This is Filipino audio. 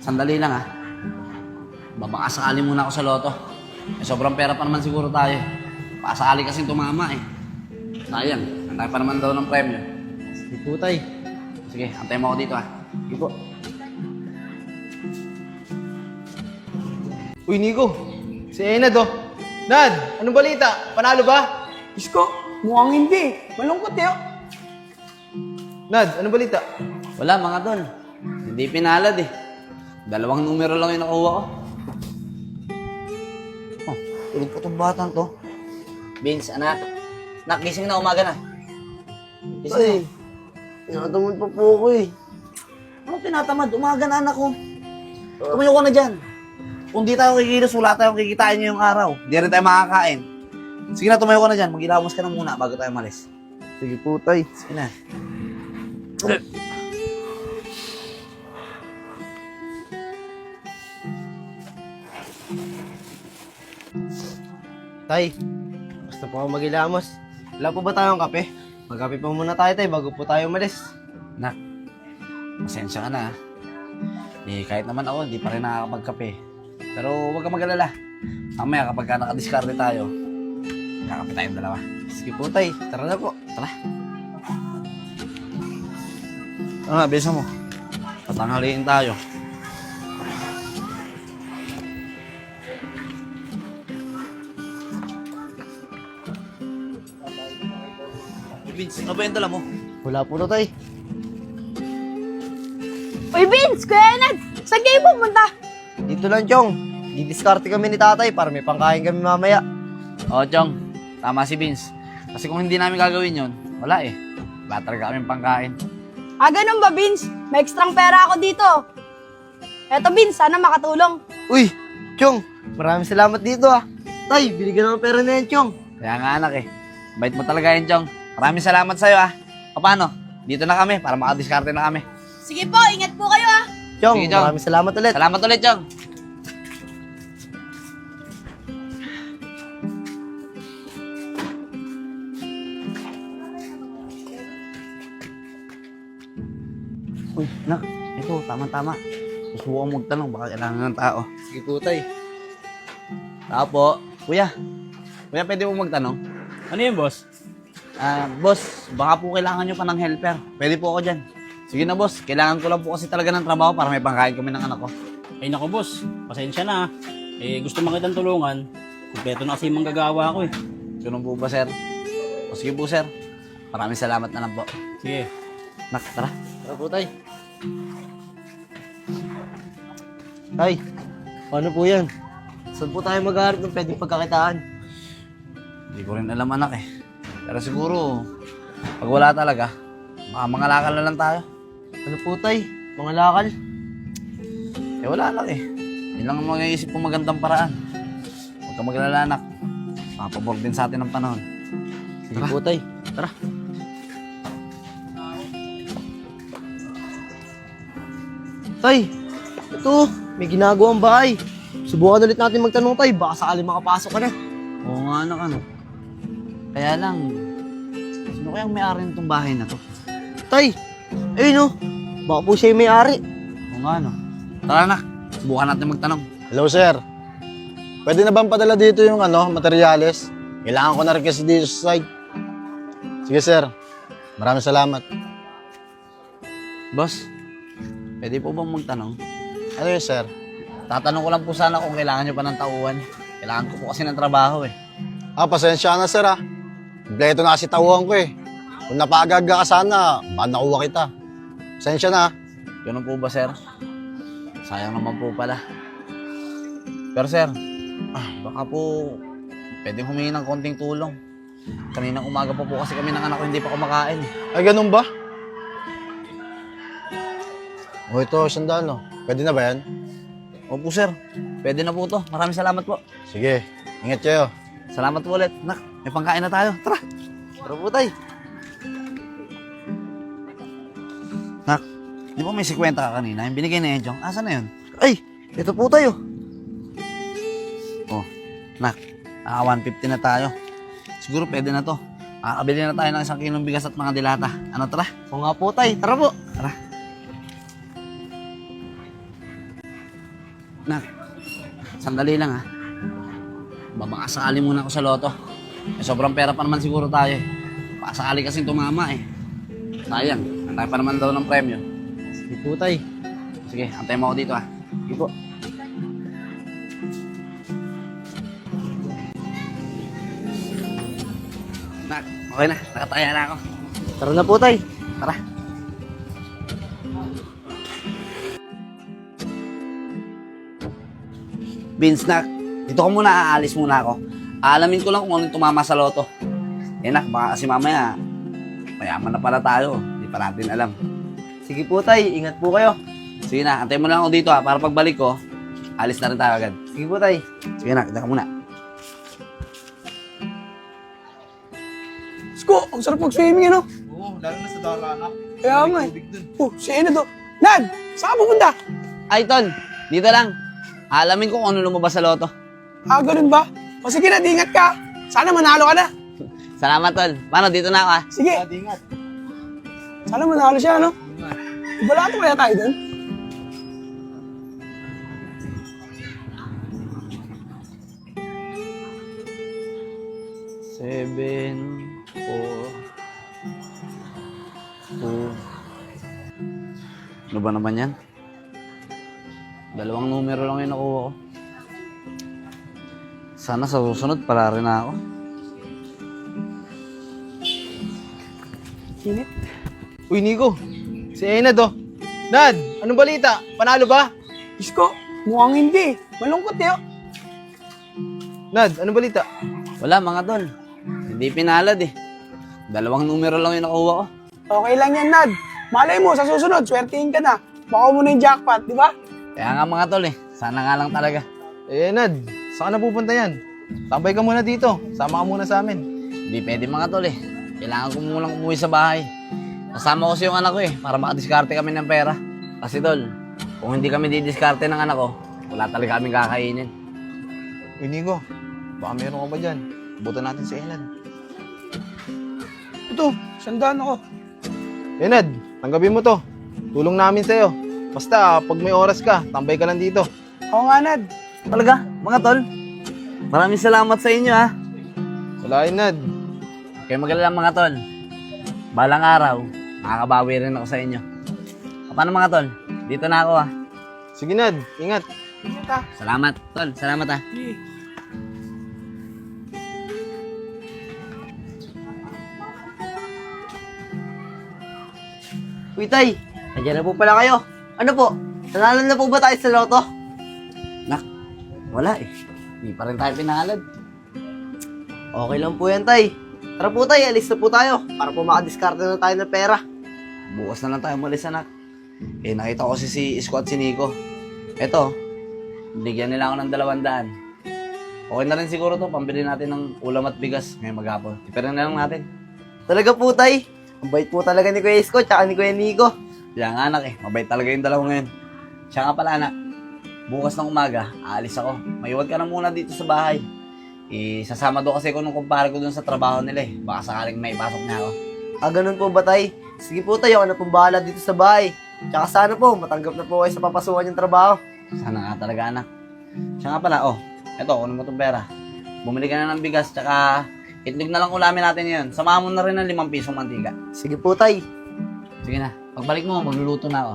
Sandali lang, ha. Babakasakali muna ako sa loto. Sobrang pera pa naman siguro tayo. Pakasakali kasing tumama, eh. Sayang, antay pa naman daw ng premyo. Sige po, tay. Sige, antayin mo ako dito, ha. Sige po. Uy, Nico. Si Enad, oh. Nad, anong balita? Panalo ba? Isko, mukhang hindi. Malungkot eh. Nad, anong balita? Wala, mga tol. Hindi pinalad, eh. 2 numero lang yung nakuha ko. Oh, tulog pa itong batang to. Vince, anak. Nak, gising na, umaga na. Ay, tinatamad pa po ako eh. Ano tinatamad? Umaga na, anak ko. Tumayo ka na dyan. Kung di tayo kikilos, wala tayong kikitain ngayong araw. Di rin tayo makakain. Sige na, tumayo ka na dyan. Mag-ilamos ka na muna bago tayo malis. Sige po, tay. Sige na. Tay, basta po ako mag-ilamos. Wala po ba tayong kape? Magkape pa muna tayo, tay, bago po tayo umalis. Nak, pasensya ka na. Eh, kahit naman ako, di pa rin nakakapagkape. Pero huwag ka mag-alala. Mamaya kapag nakadiskarte tayo, kakape tayong dalawa. Sige po, tay. Tara na po. Tara. Ano na, bisa mo. Tatanghaliin tayo. Vince, ano ba yung dala mo? Wala po na, tay. Uy, Vince! Kuya Enad! Saan kayo pumunta? Dito lang, Chong. Didiskarte kami ni tatay para may pangkain kami mamaya. Oo, Chong. Tama si Vince. Kasi kung hindi namin gagawin yun, wala eh. Wala talaga kaming pangkain. Ah, ganun ba, Vince? May ekstrang pera ako dito. Eto, Vince, sana makatulong. Uy, Chong. Maraming salamat dito, ah. Tay, binigyan ng pera na yan, Chong. Kaya nga anak eh. Bait mo talaga yun, Chong. Maraming salamat sa'yo ah. O paano? Dito na kami para makadiskarte na kami. Sige po, ingat po kayo ah. Chong, Sige, Chong. maraming salamat ulit. Salamat ulit, Chong. Uy, nak. Ito, tama-tama. Susuko kong magtanong, baka kailangan ng tao. Sige po, tay. Tapo. Kuya. Kuya, pwede mo magtanong? Ano yun, boss? Boss, baka po kailangan nyo pa ng helper. Pwede po ako dyan. Sige na, boss. Kailangan ko lang po kasi talaga ng trabaho para may pangkain kami ng anak ko. Ay nako, boss. Pasensya na. Gusto man kitang tulungan. Kumpleto na kasi yung manggagawa ko eh. Ganun po ba, sir? O sige po, sir. Maraming salamat na lang po. Sige. Nak, tara. Tara po, tay. Tay, paano po yan? Saan po tayo maghaharap ng pwedeng pagkakitaan? Hindi ko rin alam, anak eh. Pero siguro, pag wala talaga, baka mangalakal na lang tayo. Ano po, tay? Mga lakal? Eh, wala lang eh. Yun lang ang mga isip kong magandang paraan. Huwag ka maglala, anak. Makapabor din sa atin ng panahon. Sige po, tay. Tara. Tay, ito, may ginagawang bahay. Subukan ulit natin magtanong, tay. Baka sakali makapasok ka na. Oo nga, anak, ano. Kaya lang, sino kayang may-ari nitong bahay na to? Tay, ayun oh. Baka po siya yung may-ari. Oo nga, ano. Tara, anak. Subukan natin magtanong. Hello, sir. Pwede na bang padala dito yung materyales? Kailangan ko na rin kasi dito sa site. Sige, sir. Maraming salamat. Boss, pwede po bang magtanong? Ano yun, sir? Tatanong ko lang po sana kung kailangan nyo pa ng tauhan. Kailangan ko po kasi ng trabaho eh. Pasensya na, sir, ah. Kompleto na kasi tauhan ko eh. Kung napagaga ka sana, baka nakuha kita. Pasensya na. Ganun po ba, sir? Sayang naman po pala. Pero sir, baka po pwede humingi ng konting tulong. Kaninang umaga pa po kasi kami ng anak ko hindi pa kumakain. Ay, ganun ba? O ito, sandaan, no? Pwede na ba yan? Opo, sir. Pwede na po to. Maraming salamat po. Sige, ingat kayo. Salamat po ulit. Nak, may pangkain na tayo. Tara. Tara po, tay. Nak, di ba may 50 ka kanina? Yung binigay na Enjong, asa na yun? Ay, ito po tayo. Oh, nak, 150 na tayo. Siguro pwede na to. Makakabili na tayo ng 1 kilong bigas at mga dilata. Ano, tara? O nga po, tay. Tara po. Tara. Nak, sandali lang ha. Baka sakali muna ako sa loto. Sobrang pera pa naman siguro tayo eh. Baka sakali kasing tumama eh. Sayang, antay pa naman daw ng premyo. Sige po, tay. Sige, antay mo ako dito ha. Sige po. Nak, okay na. Nakataya na ako. Tara na po, tay. Tara. Vince, nak, dito ko muna, aalis muna ako. Aalamin ko lang kung anong tumama sa loto. Eh nak, baka kasi mamaya, mayaman na pala tayo. Hindi pa natin alam. Sige po, tay. Ingat po kayo. Sige na, antay mo lang ako dito ha, para pagbalik ko, alis na rin tayo agad. Sige po, tay. Sige nak, dito ka muna. Sko, ang sarap mag-swimming, ano? Oo, lalo na sa darana. Kaya nga eh. Oh, si Eno to. Nad, saan ka pupunta? Ay, Tol, dito lang. Alamin ko kung ano lumabas sa loto. Ah, ganun ba? O sige na, ingat ka. Sana manalo ka na. Salamat, Tol. Paano, dito na ako ha? Sige. Ingat. Sana manalo siya, ano? Ibalato kaya tayo doon? Seven, 4, 2. Ano ba naman yan? Dalawang numero lang yung nakuha ko. Sana sa susunod, pala rin ako. Init. Uy, Nico. Si Enad, oh. Nad, anong balita? Panalo ba? Isko, mukhang hindi. Malungkot eh. Oh. Nad, anong balita? Wala, mga Tol. Hindi pinalad eh. Dalawang numero lang yung nakuha ko. Okay lang yan, Nad. Malay mo, sa susunod, swertihin ka na. Baka mo na yung jackpot, di ba? Kaya nga mga Tol eh. Sana nga lang talaga. Eh, Nad, saan na pupunta yan? Tambay ka muna dito. Sama ka muna sa amin. Hindi pwede mga Tol eh. Kailangan ko munang umuwi sa bahay. Kasama ko si yung anak ko eh, para makadiskarte kami ng pera. Kasi Tol, kung hindi kami didiskarte ng anak ko, wala talaga kaming kakainin. Uy, Nico. Baka meron ka ba dyan? Buto natin si Enad. Ito, sandaan ako. Enad, tanggapin mo to. Tulong namin sa'yo. Basta, pag may oras ka, tambay ka lang dito. Oo nga, Nad. Talaga, mga Tol. Maraming salamat sa inyo ha. Wala yun, Nad. Kayo magalala mga Tol. Balang araw, makakabawi rin ako sa inyo. Paano mga Tol? Dito na ako ha. Sige, Nad. Ingat. Ingat ha. Salamat Tol, salamat ha. Sige. Uy, tay. Nandiyan na po pala kayo. Ano po? Nanalo na po ba tayo sa loto? Nak, wala eh. Hindi pa rin tayo pinalad. Okay lang po yan, tay. Tara po, tay. Alis na po tayo. Para po makadiskarte na tayo ng pera. Bukas na lang tayo malis anak. Eh nakita ko si Isko at si Nico. Eto, bigyan nila ako ng 200. Okay na rin siguro to, pambili natin ng ulam at bigas ngayong maghapon. Tipirin na lang natin. Talaga po, tay. Ang bait po talaga ni Kuya Isko tsaka ni Kuya Nico. Kaya nga anak eh, mabait talaga yung dalawa ngayon. Siya nga pala anak, bukas ng umaga, aalis ako. Maiwag ka na muna dito sa bahay. Sasama doon kasi ko nung kumpare ko doon sa trabaho nila eh. Baka sakaling may pasok niya ako. Ah, ganun po ba, tay? Sige po, tay. Ako na pong bahala dito sa bahay. Tsaka sana po, matanggap na po kayo sa papasukan yung trabaho. Sana nga talaga anak. Siya nga pala, oh, eto, kunin mo itong pera. Bumili ka na ng bigas, tsaka itlog na lang ulamin natin ngayon. Samahan mo na rin ng 5 pisong mantika. Sige po, tay. Sige na, pagbalik mo, magluluto na ako.